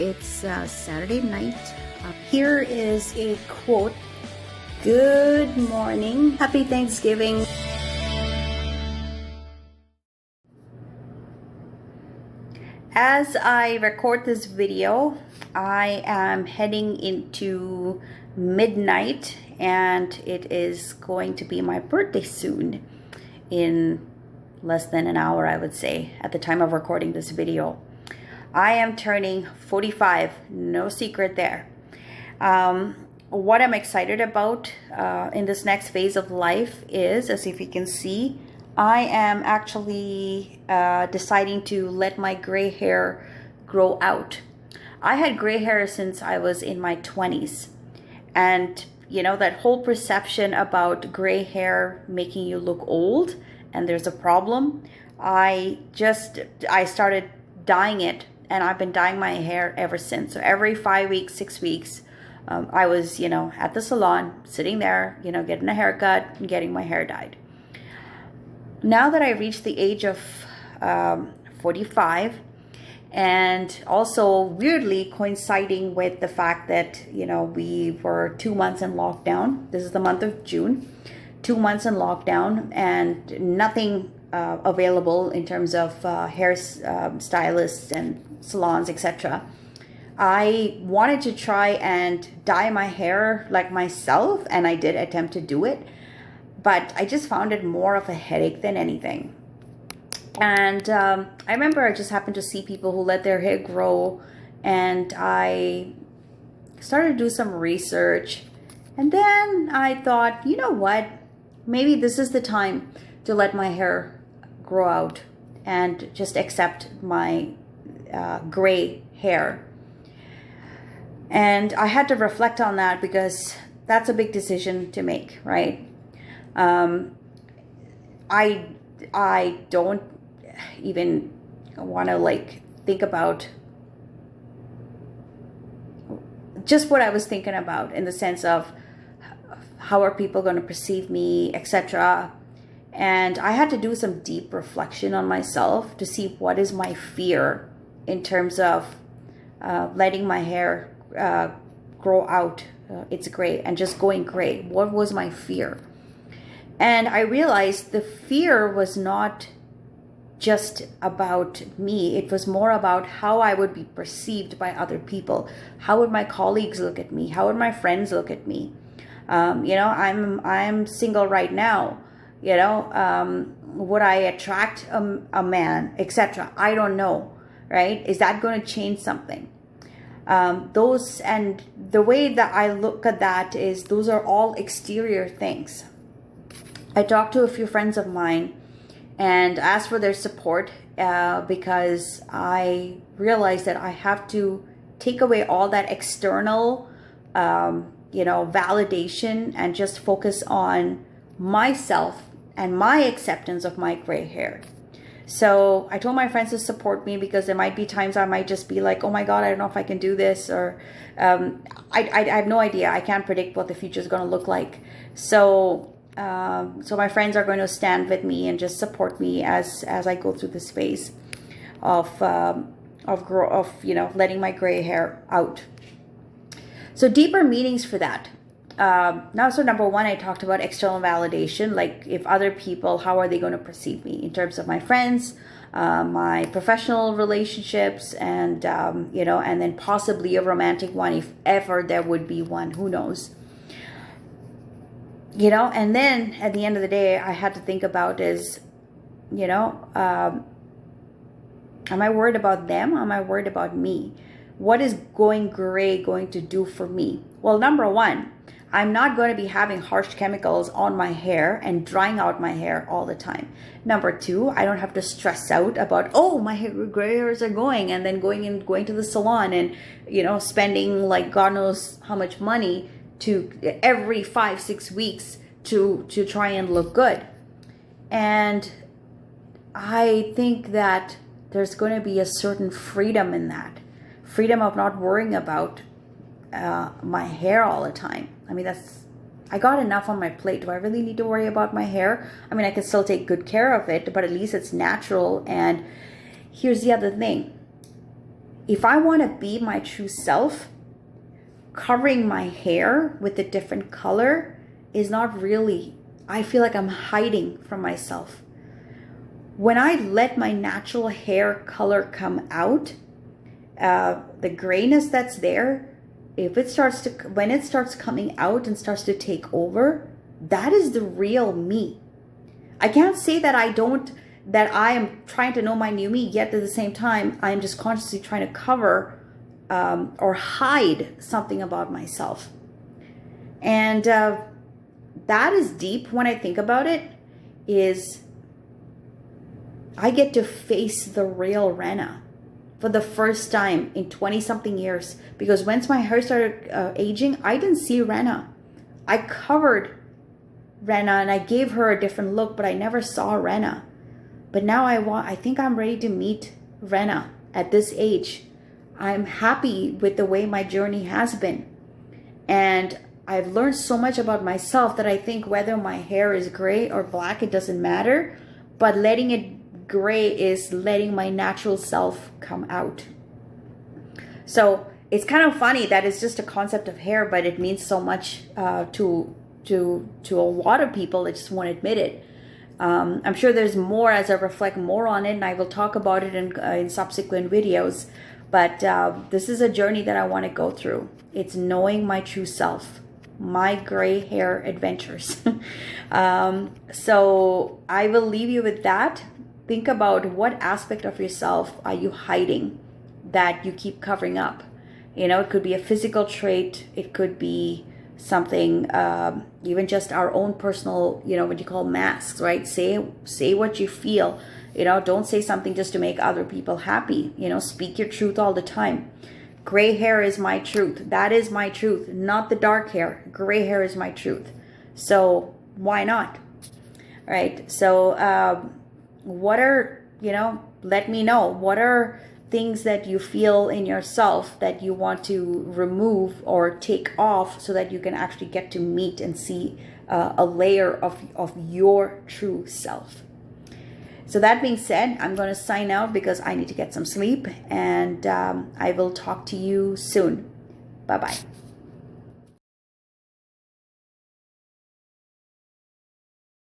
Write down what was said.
It's Saturday night. Here is a quote. Good morning. Happy Thanksgiving. As I record this video, I am heading into midnight and it is going to be my birthday soon, in less than an hour, I would say, at the time of recording this video. I am turning 45, no secret there. What I'm excited about in this next phase of life is, as if you can see, I am actually deciding to let my gray hair grow out. I had gray hair since I was in my 20s. And, you know, that whole perception about gray hair making you look old and there's a problem. I started dyeing it, and I've been dyeing my hair ever since. So every 5 weeks, 6 weeks, I was, at the salon, sitting there, getting a haircut and getting my hair dyed. Now that I reached the age of 45, and also weirdly coinciding with the fact that, we were 2 months in lockdown. This is the month of June. 2 months in lockdown and nothing available in terms of hair stylists and salons, etc. I wanted to try and dye my hair like myself, and I did attempt to do it, but I just found it more of a headache than anything. And I remember I just happened to see people who let their hair grow, and I started to do some research, and then I thought, you know what, maybe this is the time to let my hair grow out and just accept my gray hair. And I had to reflect on that because that's a big decision to make, right? I don't even want to think about just what I was thinking about, in the sense of how are people going to perceive me, etc. And I had to do some deep reflection on myself to see what is my fear in terms of letting my hair grow out its gray and just going gray. What was my fear? And I realized the fear was not just about me. It was more about how I would be perceived by other people. How would my colleagues look at me? How would my friends look at me? I'm single right now. Would I attract a man, etc.? I don't know, right? Is that going to change something? And the way that I look at that is, those are all exterior things. I talked to a few friends of mine and asked for their support because I realized that I have to take away all that external validation and just focus on myself and my acceptance of my gray hair. So I told my friends to support me, because there might be times I might just be like, oh my God, I don't know if I can do this, or I have no idea. I can't predict what the future is going to look like. So my friends are going to stand with me and just support me as I go through this phase of letting my gray hair out. So deeper meanings for that. So number one, I talked about external validation, like if other people, how are they going to perceive me in terms of my friends, my professional relationships, and and then possibly a romantic one, if ever there would be one, who knows. And then at the end of the day, I had to think about is, am I worried about them? Am I worried about me? What is going gray going to do for me? Well, number one, I'm not going to be having harsh chemicals on my hair and drying out my hair all the time. Number two, I don't have to stress out about, my gray hairs are going, and then going to the salon and, spending God knows how much money to every 5-6 weeks to try and look good. And I think that there's going to be a certain freedom in that. Freedom of not worrying about my hair all the time. I got enough on my plate. Do I really need to worry about my hair? I can still take good care of it, but at least it's natural. And here's the other thing. if I want to be my true self, covering my hair with a different color is not really, I feel like I'm hiding from myself. When I let my natural hair color come out, the grayness that's there, when it starts coming out and starts to take over, that is the real me. I can't say that I am trying to know my new me, yet at the same time, I am just consciously trying to cover or hide something about myself. And that is deep when I think about it, is I get to face the real Rehna for the first time in 20 something years. Because once my hair started aging, I didn't see Rehna. I covered Rehna and I gave her a different look, but I never saw Rehna. But now I think I'm ready to meet Rehna at this age. I'm happy with the way my journey has been. And I've learned so much about myself that I think whether my hair is gray or black, it doesn't matter. But letting it gray is letting my natural self come out. So it's kind of funny that it's just a concept of hair, but it means so much to a lot of people that just won't admit it. I'm sure there's more as I reflect more on it, and I will talk about it in subsequent videos. But this is a journey that I want to go through. It's knowing my true self, my gray hair adventures. So I will leave you with that. Think about what aspect of yourself are you hiding that you keep covering up. You know, it could be a physical trait. It could be something, even just our own personal, you know, what you call masks, right? Say what you feel. You know, don't say something just to make other people happy. You know, speak your truth all the time. Gray hair is my truth. That is my truth, not the dark hair. Gray hair is my truth. So why not? Right? So let me know. What are things that you feel in yourself that you want to remove or take off so that you can actually get to meet and see a layer of your true self? So that being said, I'm going to sign out because I need to get some sleep, and I will talk to you soon. Bye-bye.